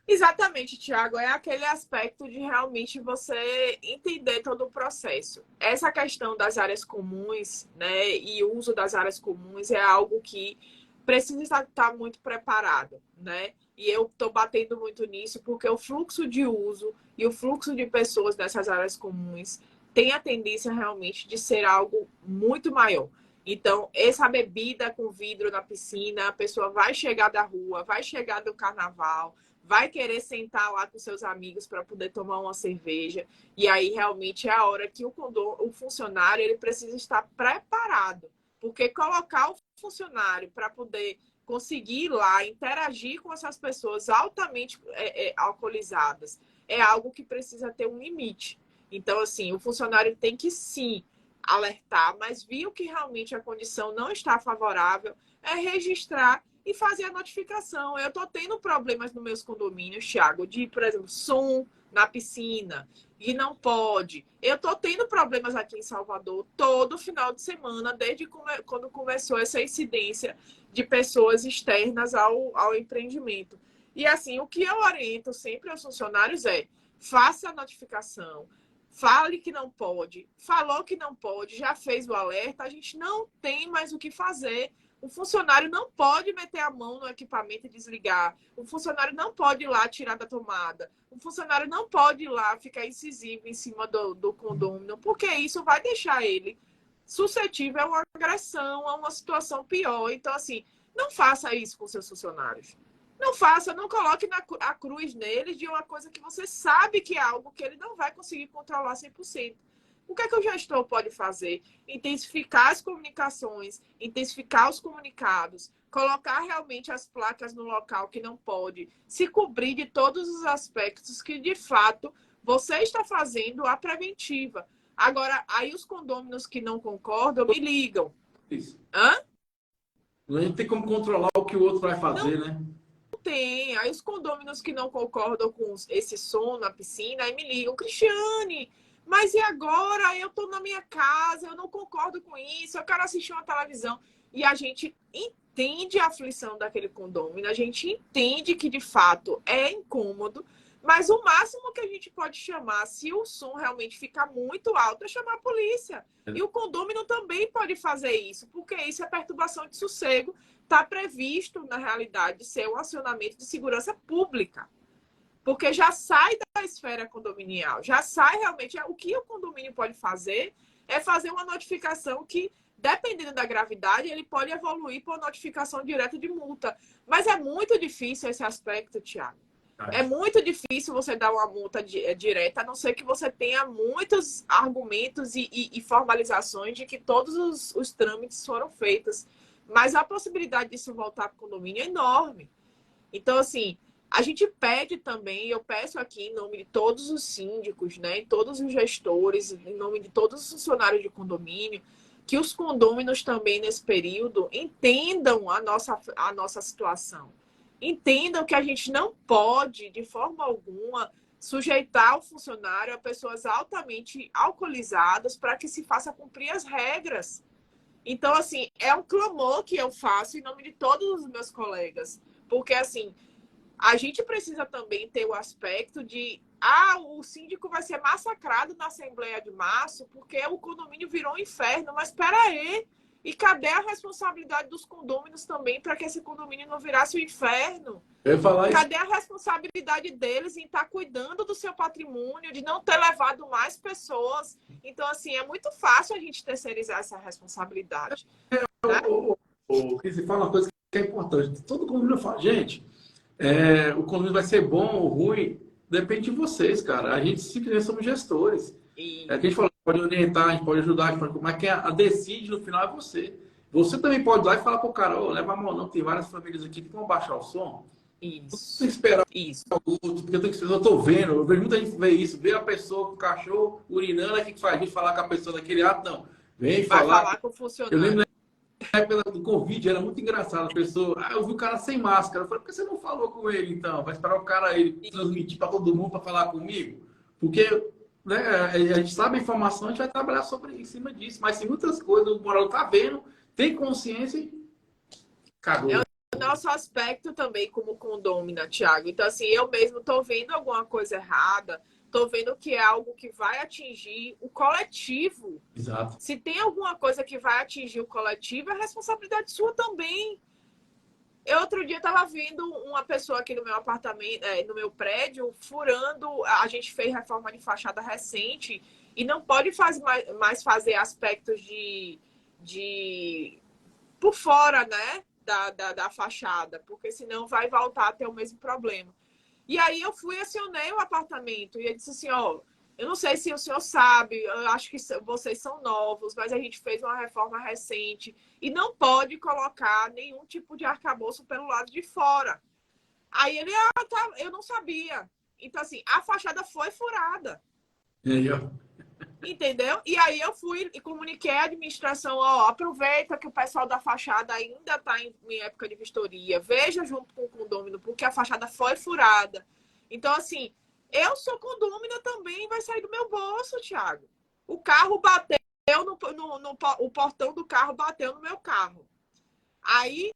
Speaker 2: Exatamente, Thiago. É aquele aspecto de realmente você entender todo o processo. Essa questão das áreas comuns, né, e o uso das áreas comuns é algo que precisa estar muito preparado, né? E eu estou batendo muito nisso porque o fluxo de uso e o fluxo de pessoas dessas áreas comuns tem a tendência realmente de ser algo muito maior. Então, essa bebida com vidro na piscina, a pessoa vai chegar da rua, vai chegar do carnaval, vai querer sentar lá com seus amigos para poder tomar uma cerveja. E aí, realmente, é a hora que o funcionário ele precisa estar preparado. Porque colocar o funcionário para poder conseguir ir lá interagir com essas pessoas altamente alcoolizadas é algo que precisa ter um limite. Então, assim, o funcionário tem que, sim, alertar, mas viu que realmente a condição não está favorável, é registrar e fazer a notificação. Eu estou tendo problemas nos meus condomínios, Thiago, de, por exemplo, som na piscina, e não pode. Eu estou tendo problemas aqui em Salvador todo final de semana, desde quando começou essa incidência de pessoas externas ao empreendimento. E, assim, o que eu oriento sempre aos funcionários é: faça a notificação, fale que não pode, falou que não pode, já fez o alerta, a gente não tem mais o que fazer. O funcionário não pode meter a mão no equipamento e desligar. O funcionário não pode ir lá tirar da tomada. O funcionário não pode ir lá ficar incisivo em cima do condômino, porque isso vai deixar ele suscetível a uma agressão, a uma situação pior. Então, assim, não faça isso com seus funcionários. Não faça, não coloque a cruz neles de uma coisa que você sabe que é algo que ele não vai conseguir controlar 100%. O que é que o gestor pode fazer? Intensificar as comunicações, intensificar os comunicados, colocar realmente as placas no local que não pode, se cobrir de todos os aspectos que, de fato, você está fazendo a preventiva. Agora, aí os condôminos que não concordam me ligam.
Speaker 1: Isso.
Speaker 2: Hã?
Speaker 1: A gente tem como controlar o que o outro vai fazer, né?
Speaker 2: Tem. Aí os condôminos que não concordam com esse som na piscina, aí me ligam: Cristiane, mas e agora? Eu tô na minha casa, eu não concordo com isso, eu quero assistir uma televisão. E a gente entende a aflição daquele condômino, a gente entende que de fato é incômodo, mas o máximo que a gente pode chamar, se o som realmente ficar muito alto, é chamar a polícia. E o condômino também pode fazer isso, porque isso é perturbação de sossego. Está previsto, na realidade, ser um acionamento de segurança pública. Porque já sai da esfera condominial, já sai realmente. O que o condomínio pode fazer é fazer uma notificação que, dependendo da gravidade, ele pode evoluir para uma notificação direta de multa. Mas é muito difícil esse aspecto, Thiago. É muito difícil você dar uma multa direta, a não ser que você tenha muitos argumentos e formalizações de que todos os trâmites foram feitos. Mas a possibilidade disso voltar para o condomínio é enorme. Então, assim, A gente pede também, eu peço aqui em nome de todos os síndicos, né, todos os gestores, em nome de todos os funcionários de condomínio, que os condôminos também nesse período entendam a nossa situação. Entendam que a gente não pode, de forma alguma, sujeitar o funcionário a pessoas altamente alcoolizadas para que se faça cumprir as regras. Então, assim, é um clamor que eu faço em nome de todos os meus colegas. Porque, assim, a gente precisa também ter o aspecto de o síndico vai ser massacrado na Assembleia de Março porque o condomínio virou um inferno. Mas espera aí, e cadê a responsabilidade dos condôminos também para que esse condomínio não virasse um inferno?
Speaker 1: Eu ia falar isso.
Speaker 2: Cadê a responsabilidade deles em estar cuidando do seu patrimônio, de não ter levado mais pessoas? Então, assim, é muito fácil a gente terceirizar essa responsabilidade. Né?
Speaker 1: Você fala uma coisa que é importante. Todo condomínio fala, gente, o condomínio vai ser bom ou ruim, depende de vocês, cara. A gente simplesmente somos gestores. A gente fala, pode orientar, a gente pode ajudar, mas quem decide no final é você. Você também pode ir lá e falar pro cara, leva a mão não, tem várias famílias aqui que vão baixar o som.
Speaker 2: Isso.
Speaker 1: Tem que esperar
Speaker 2: isso.
Speaker 1: o outro, porque eu tô vendo, eu vejo muita gente ver isso, ver a pessoa com o cachorro urinando, o que faz? A gente falar com a pessoa daquele ato, não. Vem
Speaker 2: Vai
Speaker 1: falar.
Speaker 2: falar com o funcionário.
Speaker 1: Eu lembro na época do Covid, era muito engraçado. A pessoa, eu vi o cara sem máscara. Eu falei, por que você não falou com ele então? Vai esperar o cara ele transmitir para todo mundo para falar comigo? Porque né, a gente sabe a informação, a gente vai trabalhar em cima disso. Mas se muitas coisas o moral tá vendo, tem consciência e cagou.
Speaker 2: É o nosso aspecto também como condômina, Thiago. Então, assim, eu mesmo estou vendo alguma coisa errada, estou vendo que é algo que vai atingir o coletivo.
Speaker 1: Exato.
Speaker 2: Se tem alguma coisa que vai atingir o coletivo, é responsabilidade sua também. Eu outro dia estava vendo uma pessoa aqui no meu apartamento, no meu prédio, furando. A gente fez reforma de fachada recente e não pode mais fazer aspectos de por fora, né? Da fachada, porque senão vai voltar a ter o mesmo problema. E aí eu fui, acionei o apartamento e ele disse assim, eu não sei se o senhor sabe, eu acho que vocês são novos, mas a gente fez uma reforma recente e não pode colocar nenhum tipo de arcabouço pelo lado de fora. Aí ele, tá, eu não sabia. Então, assim, a fachada foi furada. Entendeu? E aí eu fui e comuniquei à administração, aproveita que o pessoal da fachada ainda está em época de vistoria, veja junto com o condômino, porque a fachada foi furada. Então, assim, eu sou condômina também, vai sair do meu bolso, Thiago. O carro bateu, o portão do carro bateu no meu carro. Aí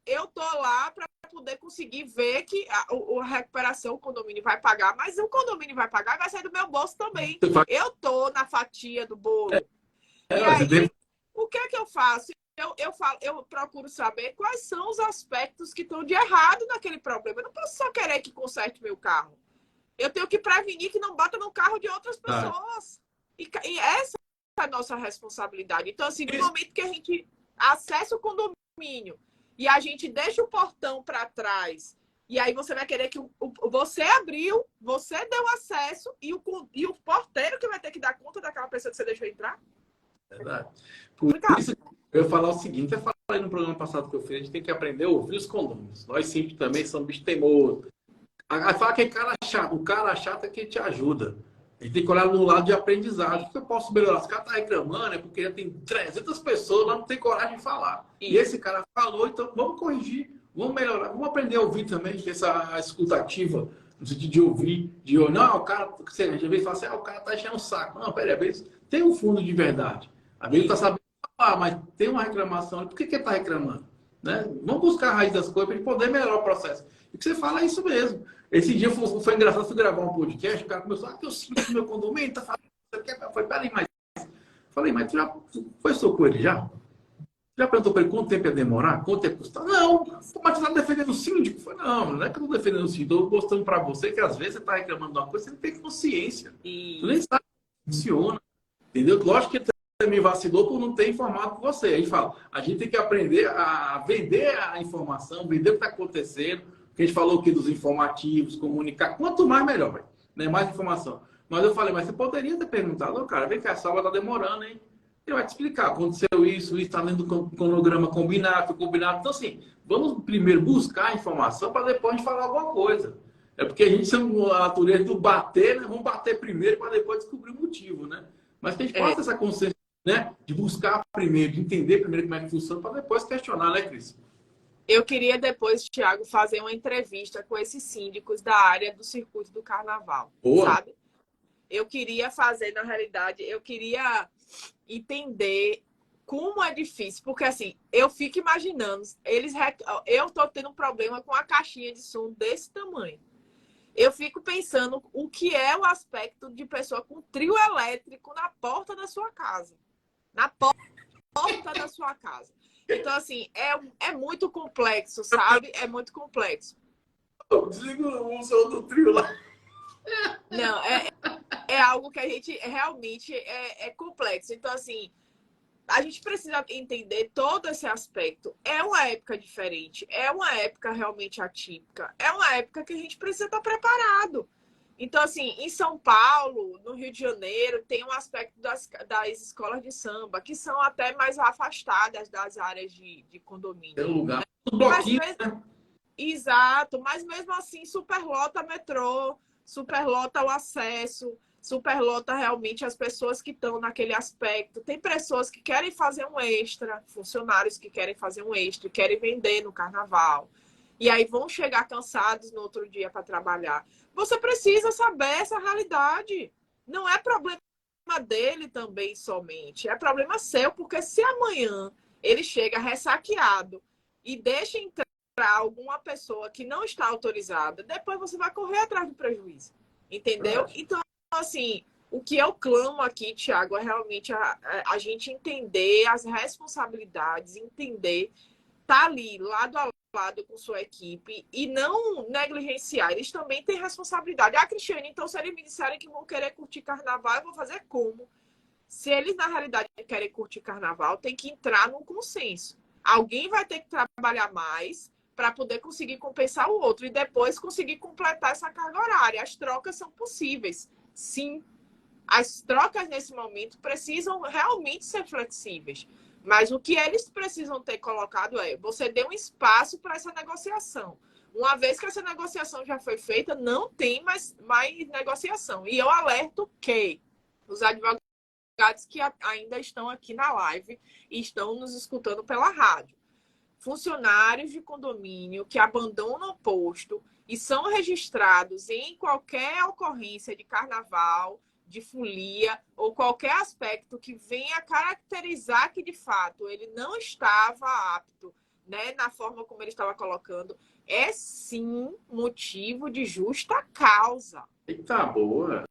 Speaker 2: eu tô lá para poder conseguir ver que a recuperação o condomínio vai pagar, mas o condomínio vai pagar e vai sair do meu bolso também. Eu tô na fatia do bolo. E aí, o que é que eu faço? Eu procuro saber quais são os aspectos que estão de errado naquele problema. Eu não posso só querer que conserte meu carro. Eu tenho que prevenir que não bata no carro de outras pessoas. E essa é a nossa responsabilidade. Então, assim, no momento que a gente acessa o condomínio e a gente deixa o portão para trás, e aí você vai querer que você abriu, você deu acesso, e o porteiro que vai ter que dar conta daquela pessoa que você deixou entrar?
Speaker 1: Verdade. Por isso, eu ia falar o seguinte, eu falei no programa passado que eu fiz, a gente tem que aprender a ouvir os condôminos. Nós simples também somos bicho teimoso. Aí fala que é cara chato. O cara chato é quem te ajuda. A gente tem que olhar no lado de aprendizado. O que eu posso melhorar? Se o cara está reclamando, é porque já tem 300 pessoas lá, não tem coragem de falar. E esse cara falou, então vamos corrigir, vamos melhorar, vamos aprender a ouvir também, essa escutativa, no sentido de ouvir, não, o cara, você às vezes fala assim, o cara está enchendo o saco. Não, peraí, às vezes tem um fundo de verdade. Às vezes está sabendo falar, mas tem uma reclamação. Por que ele está reclamando? Né? Vamos buscar a raiz das coisas para a gente poder melhorar o processo. E o que você fala é isso mesmo. Esse dia foi engraçado, fui gravar um podcast, o cara começou, que eu sinto que meu condomínio tá falando, eu falei, peraí, mas... Falei, mas tu já conversou com ele já? Já perguntou para ele quanto tempo ia demorar? Quanto tempo ia custar? Não, mas tu tá defendendo o síndico? Falei, não é que eu tô defendendo o síndico, eu tô mostrando para você que às vezes você tá reclamando de uma coisa, você não tem consciência. Tu nem sabe como funciona, entendeu? Lógico que ele me vacilou por não ter informado com você. Aí fala, a gente tem que aprender a vender a informação, vender o que está acontecendo. A gente falou aqui dos informativos, comunicar. Quanto mais, melhor, né? Mais informação. Mas eu falei, mas você poderia ter perguntado, cara, vem cá, a sala tá demorando, hein? Ele vai te explicar, aconteceu isso está dentro do cronograma combinado, foi combinado. Então, assim, vamos primeiro buscar a informação para depois a gente falar alguma coisa. É porque a gente é a natureza do bater, né? Vamos bater primeiro para depois descobrir o motivo, né? Mas que a gente possa ter essa consciência, né? De buscar primeiro, de entender primeiro como é que funciona, para depois questionar, né, Cris?
Speaker 2: Eu queria depois, Thiago, fazer uma entrevista com esses síndicos da área do circuito do carnaval,
Speaker 1: Boa.
Speaker 2: sabe? Eu queria fazer, na realidade, eu queria entender como é difícil, porque assim, eu fico imaginando, eu tô tendo um problema com a caixinha de som desse tamanho. Eu fico pensando o que é o aspecto de pessoa com trio elétrico na porta da sua casa. Na porta da sua casa. Então, assim, é muito complexo, sabe? É muito complexo.
Speaker 1: Desliga o som do trio lá.
Speaker 2: Não, é algo que a gente realmente é complexo. Então, assim, a gente precisa entender todo esse aspecto. É uma época diferente, é uma época realmente atípica, é uma época que a gente precisa estar preparado. Então, assim, em São Paulo, no Rio de Janeiro, tem um aspecto das escolas de samba, que são até mais afastadas das áreas de condomínio.
Speaker 1: Tem um lugar.
Speaker 2: Né?
Speaker 1: Um bloquinho,
Speaker 2: Mesmo... Exato, mas mesmo assim, superlota metrô, superlota o acesso, superlota realmente as pessoas que estão naquele aspecto. Tem pessoas que querem fazer um extra, funcionários que querem fazer um extra, querem vender no carnaval. E aí vão chegar cansados no outro dia para trabalhar. Você precisa saber essa realidade. Não é problema dele também somente. É problema seu, porque se amanhã ele chega ressaqueado e deixa entrar alguma pessoa que não está autorizada, depois você vai correr atrás do prejuízo. Entendeu? Então, assim, o que eu clamo aqui, Thiago, é realmente a gente entender as responsabilidades, entender, tá ali, lado a lado com sua equipe e não negligenciar. Eles também têm responsabilidade. Ah, Cristiane, então se eles me disserem que vão querer curtir carnaval, eu vou fazer como? Se eles, na realidade, querem curtir carnaval, tem que entrar num consenso. Alguém vai ter que trabalhar mais para poder conseguir compensar o outro e depois conseguir completar essa carga horária. As trocas são possíveis, sim. As trocas nesse momento precisam realmente ser flexíveis. Mas o que eles precisam ter colocado é: você deu um espaço para essa negociação. Uma vez que essa negociação já foi feita, não tem mais negociação. E eu alerto que os advogados que ainda estão aqui na live e estão nos escutando pela rádio, funcionários de condomínio que abandonam o posto e são registrados em qualquer ocorrência de carnaval, de folia ou qualquer aspecto que venha caracterizar que, de fato, ele não estava apto, né, na forma como ele estava colocando, é sim motivo de justa causa.
Speaker 1: Eita, boa.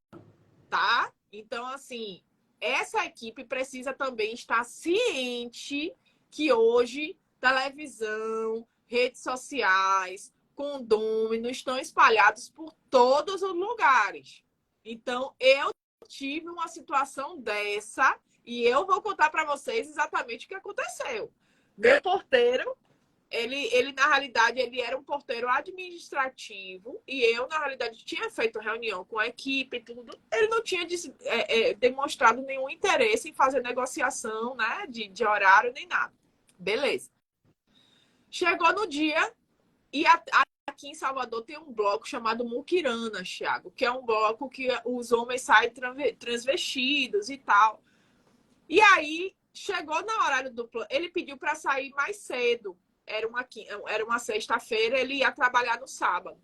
Speaker 2: Tá? Então, assim, essa equipe precisa também estar ciente que hoje televisão, redes sociais, condôminos estão espalhados por todos os lugares. Então, eu tive uma situação dessa e eu vou contar para vocês exatamente o que aconteceu. Meu porteiro, ele na realidade, ele era um porteiro administrativo e eu, na realidade, tinha feito reunião com a equipe e tudo. Ele não tinha demonstrado nenhum interesse em fazer negociação, né, de horário nem nada. Beleza. Chegou no dia e aqui em Salvador tem um bloco chamado Muquirana, Thiago, que é um bloco que os homens saem transvestidos e tal. E aí, chegou no horário do plano, ele pediu para sair mais cedo. Era uma sexta-feira, ele ia trabalhar no sábado.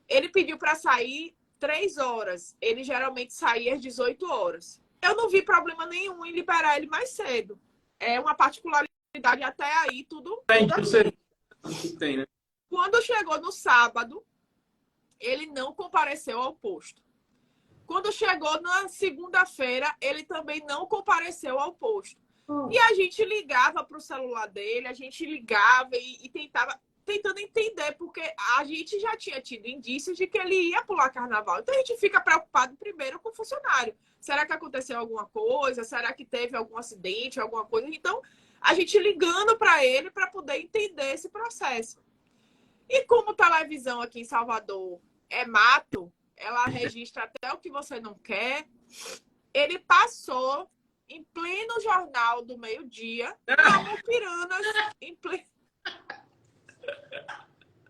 Speaker 2: Ele pediu para sair 3 horas. Ele geralmente saía às 18 horas. Eu não vi problema nenhum em liberar ele mais cedo. É uma particularidade até aí, tudo
Speaker 1: Tem, né?
Speaker 2: Quando chegou no sábado, ele não compareceu ao posto. Quando chegou na segunda-feira, ele também não compareceu ao posto. E a gente ligava para o celular dele, a gente ligava e tentando entender, porque a gente já tinha tido indícios de que ele ia pular carnaval. Então a gente fica preocupado primeiro com o funcionário. Será que aconteceu alguma coisa? Será que teve algum acidente, alguma coisa? Então, a gente ligando para ele para poder entender esse processo. E como televisão aqui em Salvador é mato, ela registra até o que você não quer, ele passou em pleno jornal do meio-dia, na Muquiranas,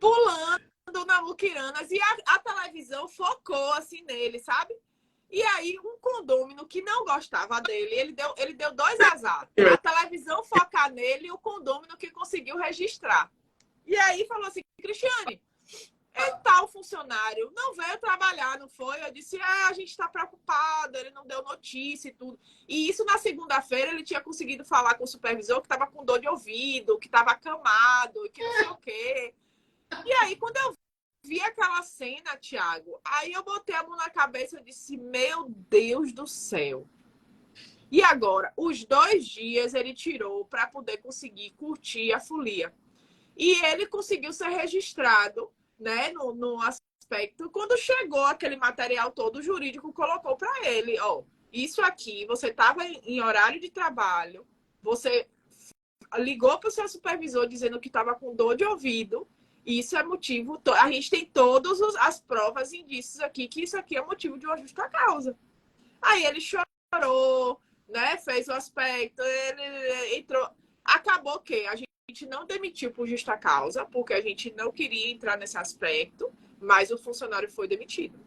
Speaker 2: pulando na Muquiranas, e a televisão focou assim nele, sabe? E aí, um condômino que não gostava dele, ele deu 2 azar. A televisão focar nele e o condômino que conseguiu registrar. E aí falou assim, Cristiane, tal funcionário não veio trabalhar, não foi? Eu disse, a gente está preocupado, ele não deu notícia e tudo. E isso na segunda-feira ele tinha conseguido falar com o supervisor que estava com dor de ouvido, que estava acamado, que não sei o quê. E aí, quando eu vi aquela cena, Thiago, aí eu botei a mão na cabeça e disse, meu Deus do céu. E agora, os 2 dias ele tirou para poder conseguir curtir a folia. E ele conseguiu ser registrado, né, no aspecto. Quando chegou aquele material todo, o jurídico colocou para ele, ó, isso aqui, você estava em horário de trabalho, você ligou para o seu supervisor dizendo que estava com dor de ouvido, isso é motivo, a gente tem todas as provas e indícios aqui que isso aqui é motivo de uma justa causa. Aí ele chorou, né, fez o aspecto, ele entrou, acabou que a gente não demitiu por justa causa, porque a gente não queria entrar nesse aspecto, mas o funcionário foi demitido.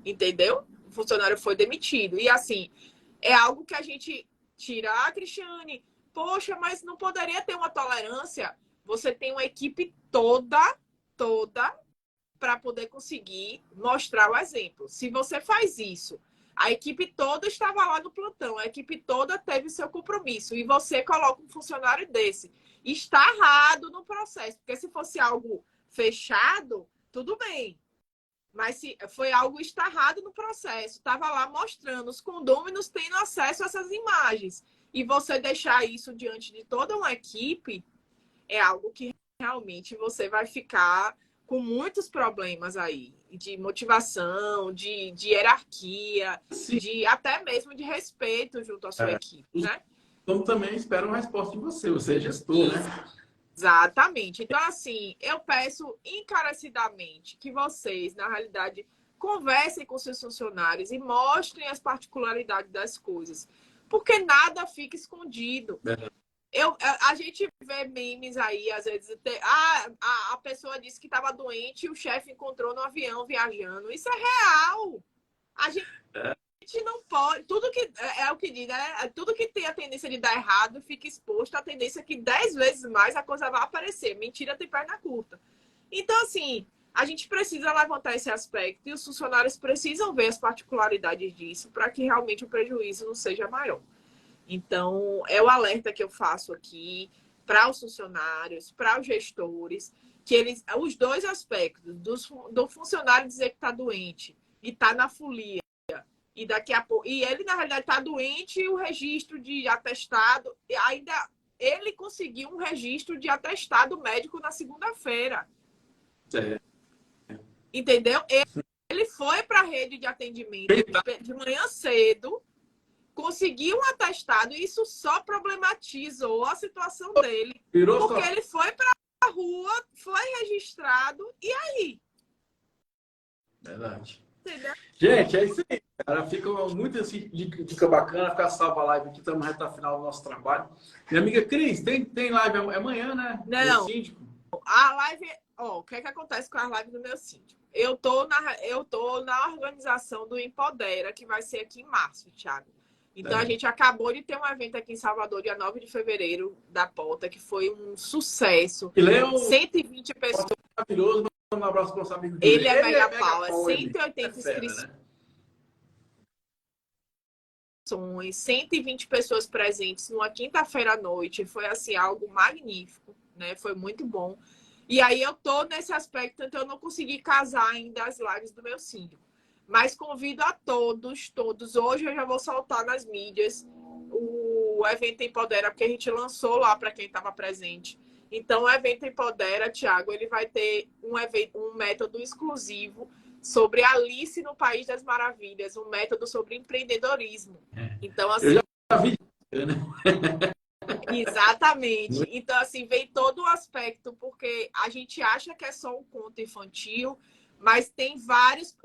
Speaker 2: Entendeu? O funcionário foi demitido. E assim, é algo que a gente tira, Cristiane, poxa, mas não poderia ter uma tolerância? Você tem uma equipe toda para poder conseguir mostrar o exemplo. Se você faz isso, a equipe toda estava lá no plantão, a equipe toda teve seu compromisso, e você coloca um funcionário desse, está errado no processo, porque se fosse algo fechado, tudo bem. Mas se foi algo estarrado no processo, estava lá mostrando, os condôminos tendo acesso a essas imagens, e você deixar isso diante de toda uma equipe, é algo que realmente você vai ficar com muitos problemas aí, de motivação, de hierarquia, até mesmo de respeito junto à sua equipe, né?
Speaker 1: Como também espero uma resposta de você, você é gestor, né?
Speaker 2: Exatamente. Então, assim, eu peço encarecidamente que vocês, na realidade, conversem com seus funcionários e mostrem as particularidades das coisas, porque nada fica escondido. A gente vê memes aí, às vezes, a pessoa disse que estava doente e o chefe encontrou no avião viajando. Isso é real. A gente não pode. Tudo que é o que diz, né? Tudo que tem a tendência de dar errado fica exposto à tendência que 10 vezes mais a coisa vai aparecer. Mentira tem perna curta. Então, assim, a gente precisa levantar esse aspecto e os funcionários precisam ver as particularidades disso para que realmente o prejuízo não seja maior. Então, é o alerta que eu faço aqui para os funcionários, para os gestores, que eles, os 2 aspectos, do funcionário dizer que está doente e está na folia, e daqui a pouco, e ele, na realidade, está doente e o registro de atestado, ainda ele conseguiu um registro de atestado médico na segunda-feira. Entendeu? Ele foi para a rede de atendimento de manhã cedo, conseguiu um atestado e isso só problematizou a situação dele. Porque ele foi para a rua, foi registrado, e aí?
Speaker 1: Verdade.
Speaker 2: Entendeu?
Speaker 1: Gente, é isso aí. Cara, fica muito assim, dica bacana, ficar salva a live aqui, estamos na reta final do nosso trabalho. Minha amiga Cris, tem live amanhã, né?
Speaker 2: Não.
Speaker 1: Do síndico?
Speaker 2: A live, o que é que acontece com a live do meu síndico? Eu tô na organização do Empodera, que vai ser aqui em março, Thiago. Então, a gente acabou de ter um evento aqui em Salvador, dia 9 de fevereiro, da Ponta, que foi um sucesso. 120 pessoas.
Speaker 1: Maravilhoso, um abraço para o nosso amigo.
Speaker 2: Ele é mega pau, 180 inscrições. 120 pessoas presentes numa quinta-feira à noite. Foi, assim, algo magnífico, né? Foi muito bom. E aí, eu tô nesse aspecto, então eu não consegui casar ainda as lives do meu síndico. Mas convido a todos. Hoje eu já vou soltar nas mídias o evento Empodera, porque a gente lançou lá para quem estava presente. Então, o evento Empodera, Thiago, ele vai ter um método exclusivo sobre Alice no País das Maravilhas, um método sobre empreendedorismo. Então, assim...
Speaker 1: Eu já vi, né?
Speaker 2: Exatamente. Então, assim, vem todo o aspecto, porque a gente acha que é só um conto infantil, mas tem várias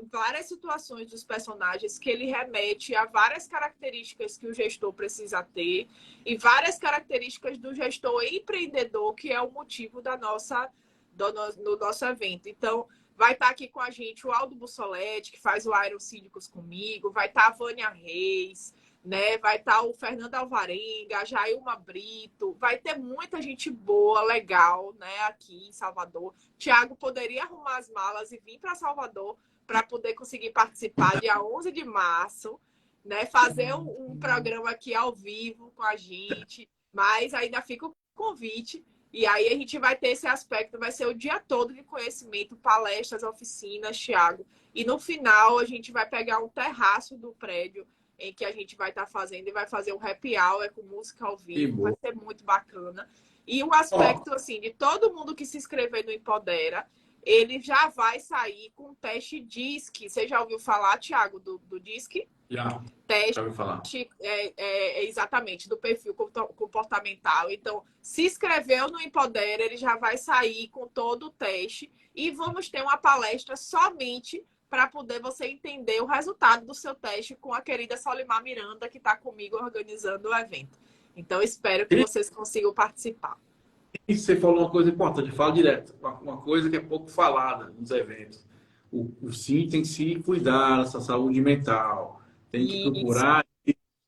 Speaker 2: situações dos personagens que ele remete a várias características que o gestor precisa ter e várias características do gestor empreendedor, que é o motivo do nosso evento. Então, vai estar aqui com a gente o Aldo Bussolete, que faz o Aerocínicos comigo, vai estar a Vânia Reis, né? Vai estar o Fernando Alvarenga, a Jailma Brito, vai ter muita gente boa, legal, né? Aqui em Salvador. Tiago poderia arrumar as malas e vir para Salvador para poder conseguir participar dia 11 de março, né? Fazer um programa aqui ao vivo com a gente, mas ainda fica o convite. E aí a gente vai ter esse aspecto, vai ser o dia todo de conhecimento, palestras, oficinas, Tiago. E no final a gente vai pegar um terraço do prédio em que a gente vai estar fazendo e vai fazer um happy hour com música ao vivo. Vai ser muito bacana. E o aspecto, assim, de todo mundo que se inscrever no Empodera, ele já vai sair com o teste DISC. Você já ouviu falar, Tiago, do DISC?
Speaker 1: Já.
Speaker 2: Teste,
Speaker 1: já ouvi falar.
Speaker 2: Exatamente, do perfil comportamental. Então, se inscreveu no Empodera, ele já vai sair com todo o teste. E vamos ter uma palestra somente para poder você entender o resultado do seu teste com a querida Solimar Miranda, que está comigo organizando o evento. Então, espero que vocês consigam participar.
Speaker 1: E você falou uma coisa importante, fala direto. Uma coisa que é pouco falada nos eventos. O SIM tem que se cuidar dessa saúde mental. Tem que procurar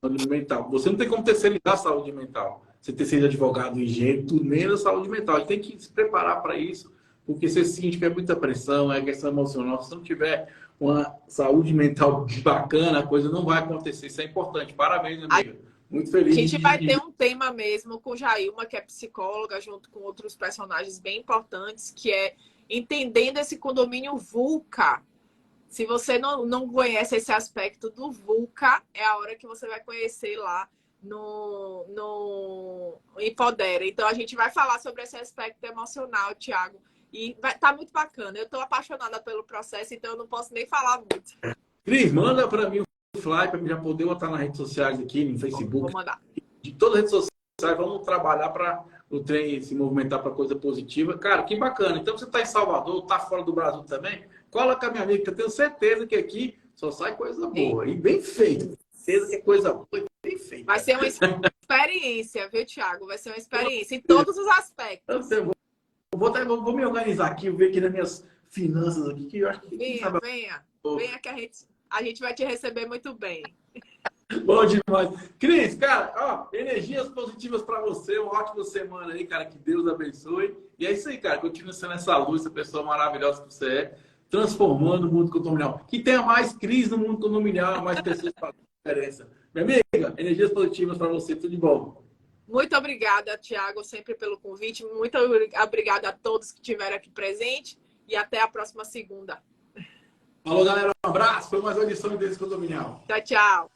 Speaker 1: saúde mental. Você não tem como terceirizar a saúde mental. Você ter sido advogado, engenheiro, tudo menos a saúde mental. A gente tem que se preparar para isso, porque você sente que é muita pressão, é questão emocional. Se não tiver uma saúde mental bacana, a coisa não vai acontecer. Isso é importante. Parabéns, amiga. Muito feliz.
Speaker 2: A gente vai ter um tema mesmo com Jailma, que é psicóloga, junto com outros personagens bem importantes, que é entendendo esse condomínio VUCA. Se você não conhece esse aspecto do VUCA, é a hora que você vai conhecer lá no Empodera. Então, a gente vai falar sobre esse aspecto emocional, Tiago. E tá muito bacana. Eu estou apaixonada pelo processo, então eu não posso nem falar muito.
Speaker 1: Cris, manda para mim o fly para já poder botar nas redes sociais aqui, no Facebook.
Speaker 2: Vou mandar.
Speaker 1: De todas as redes sociais, vamos trabalhar para o trem se movimentar para coisa positiva. Cara, que bacana. Então, você está em Salvador, está fora do Brasil também, cola com a minha amiga, que eu tenho certeza que aqui só sai coisa boa. E bem feito. Certeza que é coisa boa e bem feita.
Speaker 2: Vai ser uma experiência, viu, Tiago? Vai ser uma experiência em todos os aspectos.
Speaker 1: Eu vou me organizar aqui, eu ver aqui nas minhas finanças aqui, que eu acho que...
Speaker 2: Venha que a gente vai te receber muito bem.
Speaker 1: Bom demais. Cris, cara, ó, energias positivas para você, uma ótima semana aí, cara, que Deus abençoe. E é isso aí, cara, continua sendo essa luz, essa pessoa maravilhosa que você é, transformando o mundo condominial. Que tenha mais Cris no mundo condominial, mais pessoas fazendo diferença. Minha amiga, energias positivas para você, tudo de bom.
Speaker 2: Muito obrigada, Tiago, sempre pelo convite. Muito obrigada a todos que estiveram aqui presentes e até a próxima segunda.
Speaker 1: Falou, galera, um abraço, foi mais uma edição do Condominial.
Speaker 2: Tchau, tchau.